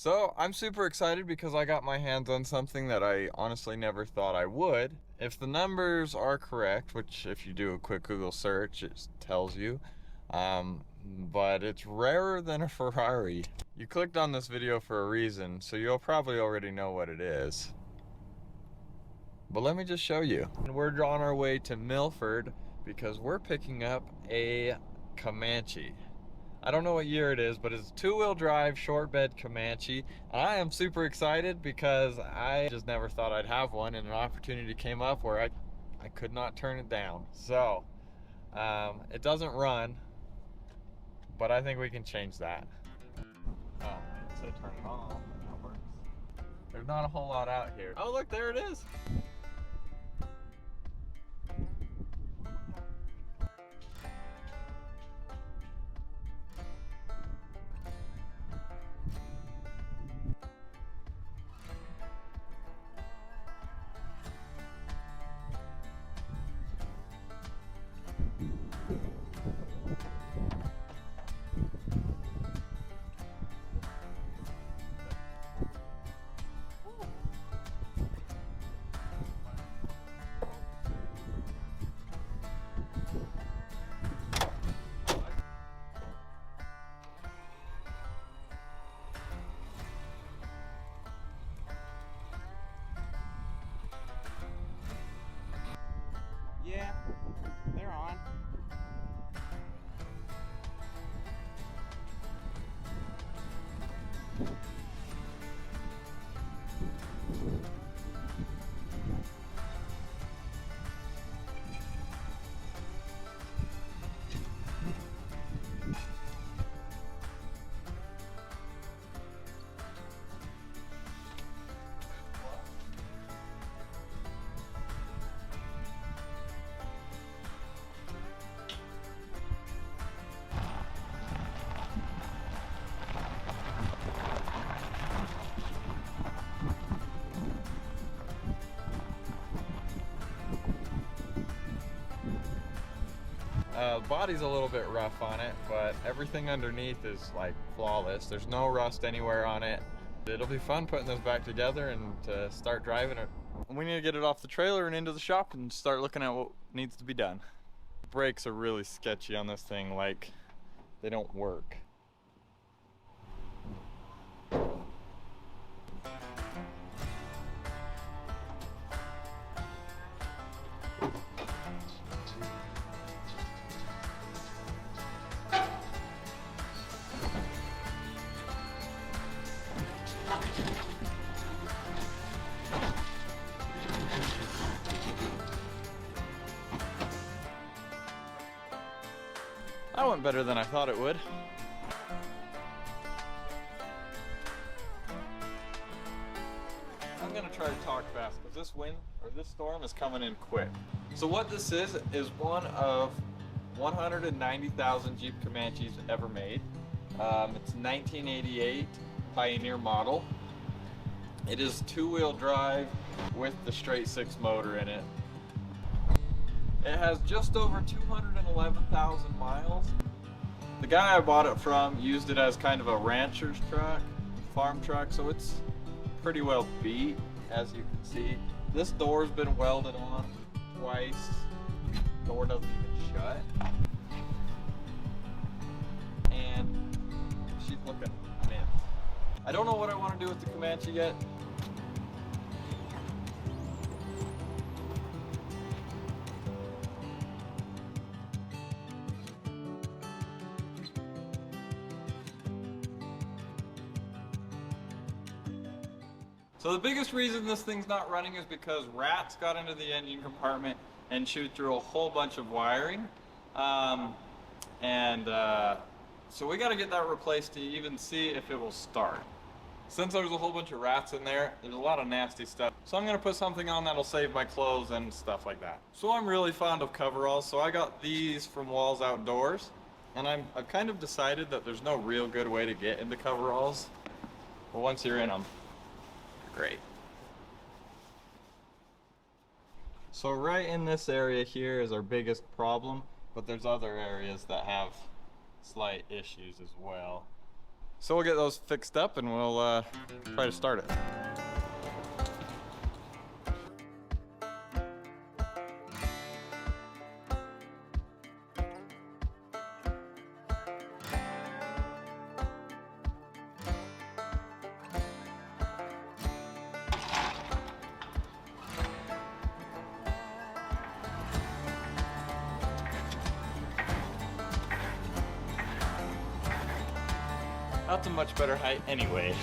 So I'm super excited because I got my hands on something that I honestly never thought I would. If the numbers are correct, which if you do a quick Google search, it tells you, but it's rarer than a Ferrari. You clicked on this video for a reason, so you'll probably already know what it is. But let me just show you. We're on our way to Milford because we're picking up a Comanche. I don't know what year it is, but it's a two-wheel drive short bed Comanche, and I am super excited because I just never thought I'd have one, and an opportunity came up where I could not turn it down. So it doesn't run, but I think we can change that. Oh, it said turn it on. That works. There's not a whole lot out here. Oh, look, there it is. Yeah, they're on. Body's a little bit rough on it, but everything underneath is like flawless. There's no rust anywhere on it. It'll be fun putting this back together and to start driving it. We need to get it off the trailer and into the shop and start looking at what needs to be done. Brakes are really sketcy on this thing, like they don't work. That went better than I thought it would. I'm gonna try to talk fast because this wind or this storm is coming in quick. So what this is one of 190,000 Jeep Comanches ever made. It's 1988 Pioneer model. It is two-wheel drive with the straight six motor in it. It has just over 211,000 miles. The guy I bought it from used it as kind of a rancher's truck, farm truck, so it's pretty well beat, as you can see. This door's been welded on twice. Door doesn't even shut. And she's looking mint. I don't know what I want to do with the Comanche yet. So the biggest reason this thing's not running is because rats got into the engine compartment and chewed through a whole bunch of wiring. So we got to get that replaced to even see if it will start. Since there's a whole bunch of rats in there, there's a lot of nasty stuff. So I'm going to put something on that'll save my clothes and stuff like that. So I'm really fond of coveralls, so I got these from Walls Outdoors. And I've kind of decided that there's no real good way to get into coveralls. But once you're in them, great. So right in this area here is our biggest problem, but there's other areas that have slight issues as well. So we'll get those fixed up and we'll try to start it. That's a much better height anyway.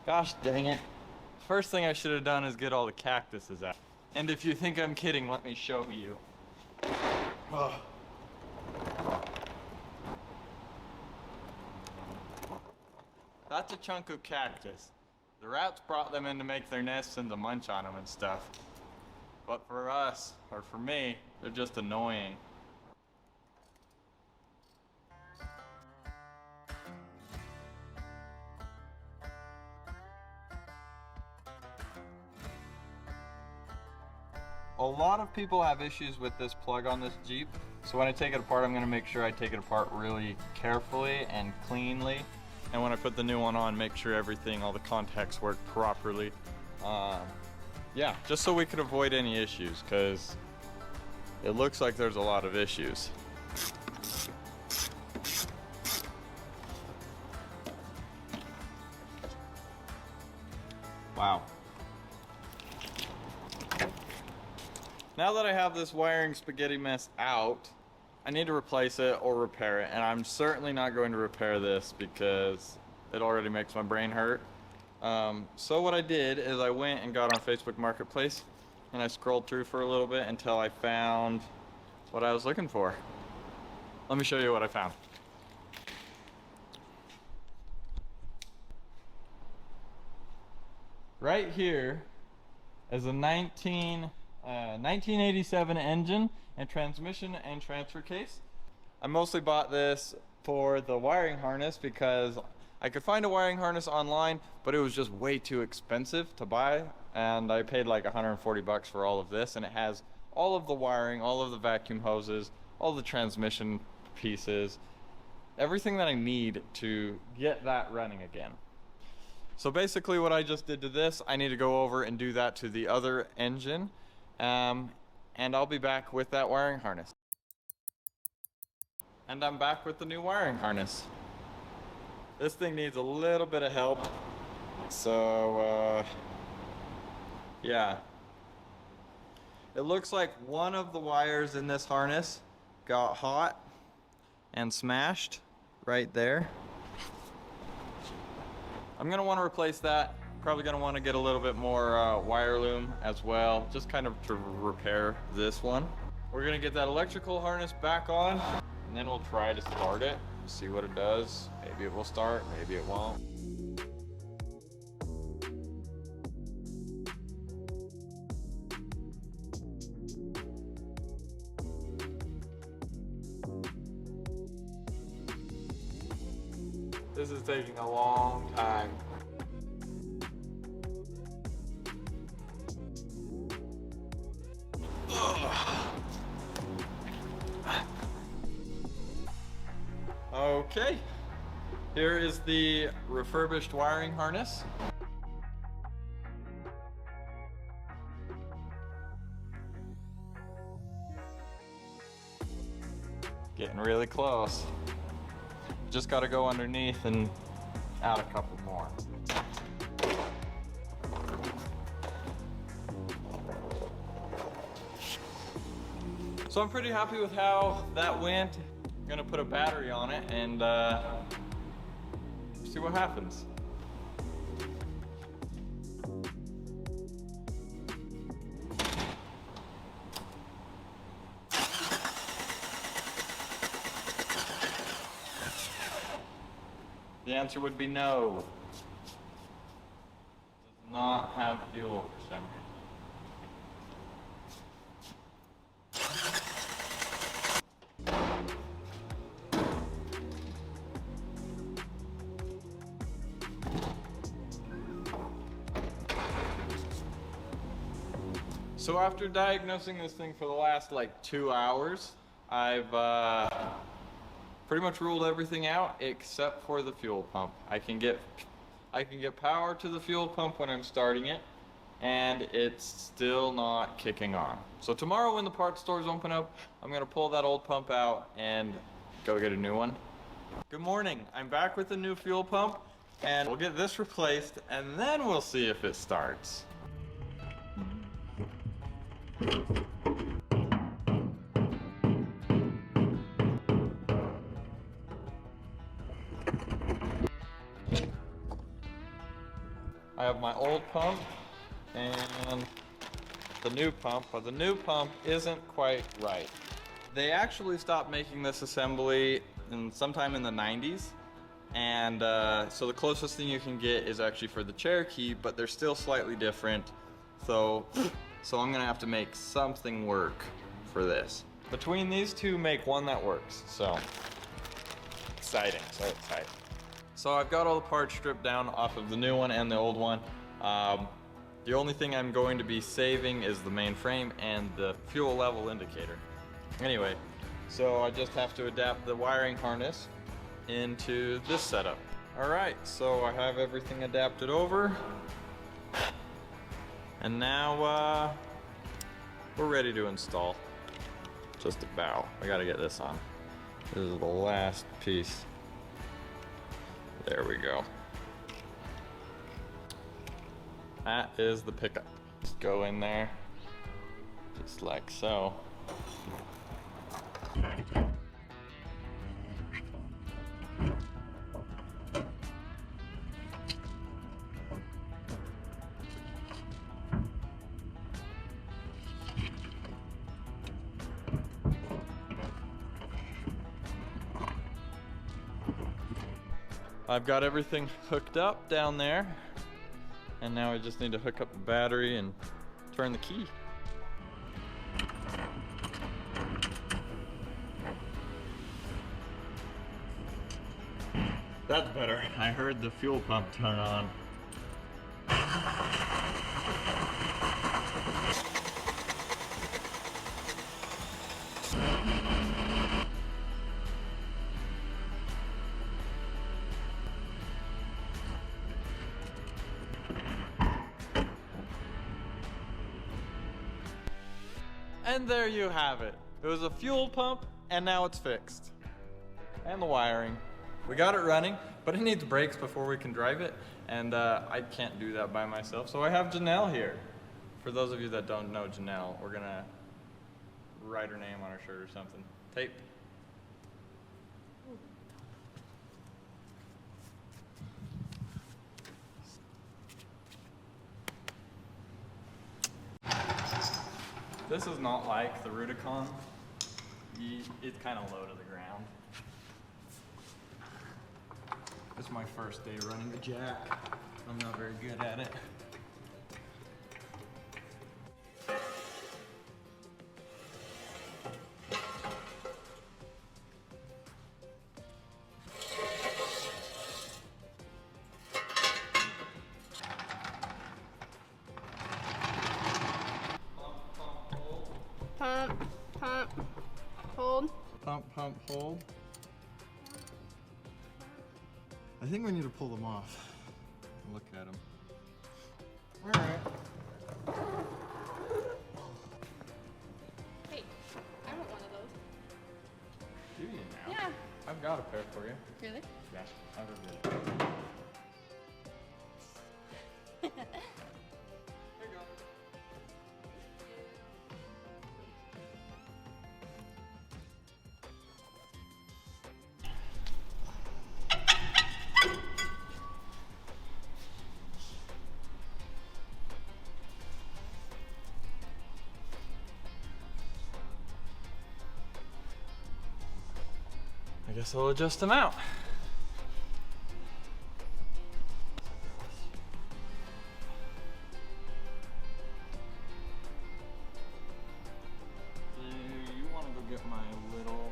Gosh dang it. First thing I should have done is get all the cactuses out. And if you think I'm kidding, let me show you. Oh. That's a chunk of cactus. The rats brought them in to make their nests and to munch on them and stuff. But for us, or for me, they're just annoying. A lot of people have issues with this plug on this Jeep. So when I take it apart, I'm gonna make sure I take it apart really carefully and cleanly. And when I put the new one on, make sure everything, all the contacts work properly. Yeah, just so we could avoid any issues, because it looks like there's a lot of issues. Wow. Now that I have this wiring spaghetti mess out, I need to replace it or repair it, and I'm certainly not going to repair this because it already makes my brain hurt. So what I did is I went and got on Facebook Marketplace, and I scrolled through for a little bit until I found what I was looking for. Let me show you what I found. Right here is a 1987 engine and transmission and transfer case. I mostly bought this for the wiring harness because I could find a wiring harness online, but it was just way too expensive to buy, and I paid like 140 bucks for all of this, and it has all of the wiring, all of the vacuum hoses, all the transmission pieces, everything that I need to get that running again. So basically what I just did to this, I need to go over and do that to the other engine. And I'll be back with that wiring harness. And I'm back with the new wiring harness. This thing needs a little bit of help. So, yeah. It looks like one of the wires in this harness got hot and smashed right there. I'm gonna want to replace that. Probably gonna want to get a little bit more wire loom as well, just kind of to repair this one. We're gonna get that electrical harness back on, and then we'll try to start it, see what it does. Maybe it will start, maybe it won't. This is taking a long time. Okay, here is the refurbished wiring harness. Getting really close. Just got to go underneath and add a couple more. So I'm pretty happy with how that went. I'm gonna put a battery on it and see what happens. The answer would be no. Does not have fuel for some reason. So after diagnosing this thing for the last like 2 hours, I've pretty much ruled everything out except for the fuel pump. I can get power to the fuel pump when I'm starting it, and it's still not kicking on. So tomorrow when the parts stores open up, I'm gonna pull that old pump out and go get a new one. Good morning, I'm back with a new fuel pump, and we'll get this replaced, and then we'll see if it starts. I have my old pump and the new pump, but the new pump isn't quite right. They actually stopped making this assembly sometime in the 90s, and so the closest thing you can get is actually for the Cherokee, but they're still slightly different. So I'm gonna have to make something work for this. Between these two, make one that works. So exciting, so exciting. So I've got all the parts stripped down off of the new one and the old one. The only thing I'm going to be saving is the main frame and the fuel level indicator. Anyway, so I just have to adapt the wiring harness into this setup. All right, so I have everything adapted over. And now we're ready to install. Just about. I gotta get this on. This is the last piece. There we go. That is the pickup. Just go in there, just like so. I've got everything hooked up down there, and now I just need to hook up the battery and turn the key. That's better. I heard the fuel pump turn on. And there you have it. It was a fuel pump, and now it's fixed. And the wiring. We got it running, but it needs brakes before we can drive it, and I can't do that by myself, so I have Janelle here. For those of you that don't know Janelle, we're gonna write her name on her shirt or something. Tape. This is not like the Rubicon. It's kind of low to the ground. It's my first day running the jack. I'm not very good at it. Pump, pump, hold. Pump, pump, hold. I think we need to pull them off. Look at them. All right. Hey, I want one of those. Do you now? Yeah. I've got a pair for you. Really? Yeah, I'll go get it. There you go. I guess I'll adjust them out. Do you want to go get my little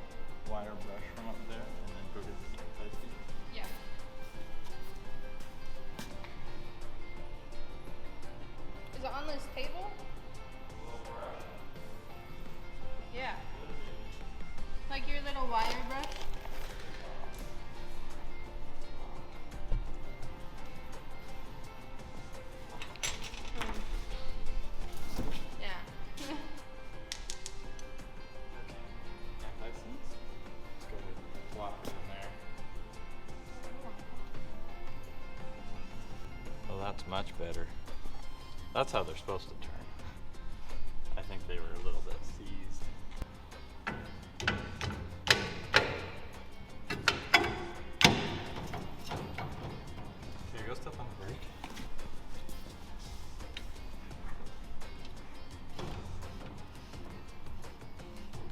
wire brush from up there and then go get the size piece? Yeah. Is it on this table? Yeah. Like your little wire brush. Yeah. Anti-seize. Let's go ahead and plop it in there. Well, that's much better. That's how they're supposed to turn. I think they were a little bit seized. Okay, go step on the brake.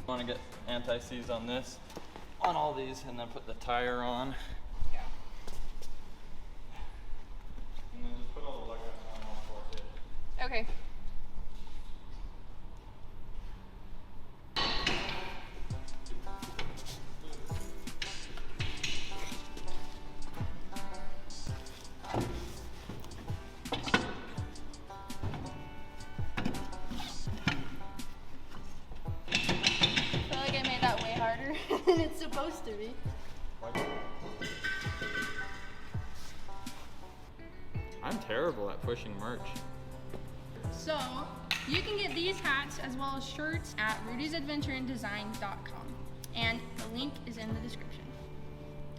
Want to get anti-seize on this, on all these, and then put the tire on. Yeah. And then just put all the lug nuts on all four of it. Okay. I feel like I made that way harder than it's supposed to be. I'm terrible at pushing merch. So, you can get these hats as well as shirts at rudysadventureindesign.com. And the link is in the description.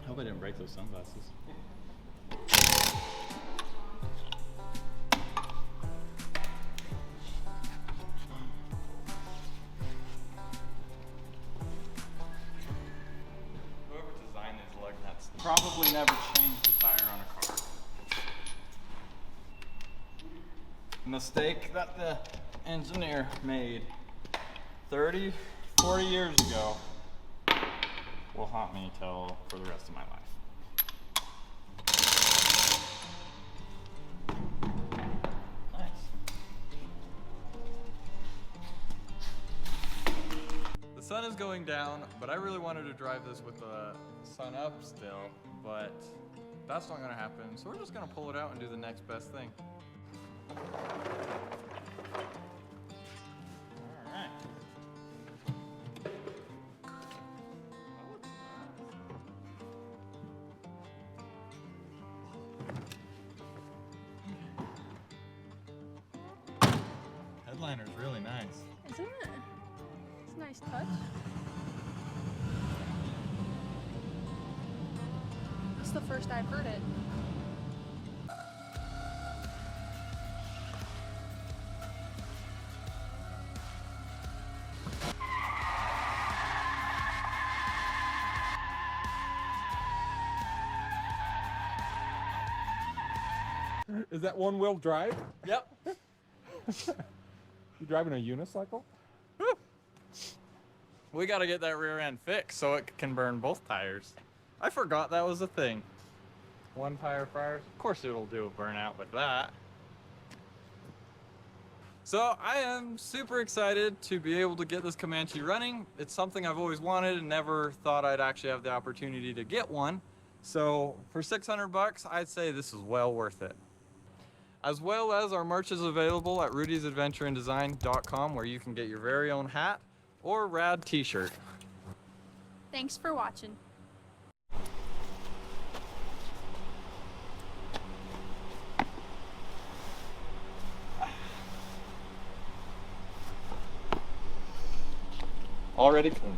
I hope I didn't break those sunglasses. Whoever designed these lug nuts probably never changed the tire on a car. Mistake that the engineer made 30, 40 years ago will haunt me till for the rest of my life. Nice. The sun is going down, but I really wanted to drive this with the sun up still, but that's not gonna happen. So we're just gonna pull it out and do the next best thing. Alright. Headliner's really nice. Isn't it? It's a nice touch. That's the first I've heard it. Is that one-wheel drive? Yep. You driving a unicycle? We gotta get that rear end fixed so it can burn both tires. I forgot that was a thing. One tire fires. Of course it'll do a burnout with that. So I am super excited to be able to get this Comanche running. It's something I've always wanted and never thought I'd actually have the opportunity to get one. So for 600 bucks, I'd say this is well worth it. As well as our merch is available at rudysadventureindesign.com, where you can get your very own hat or rad t-shirt. Thanks for watching. Already clean.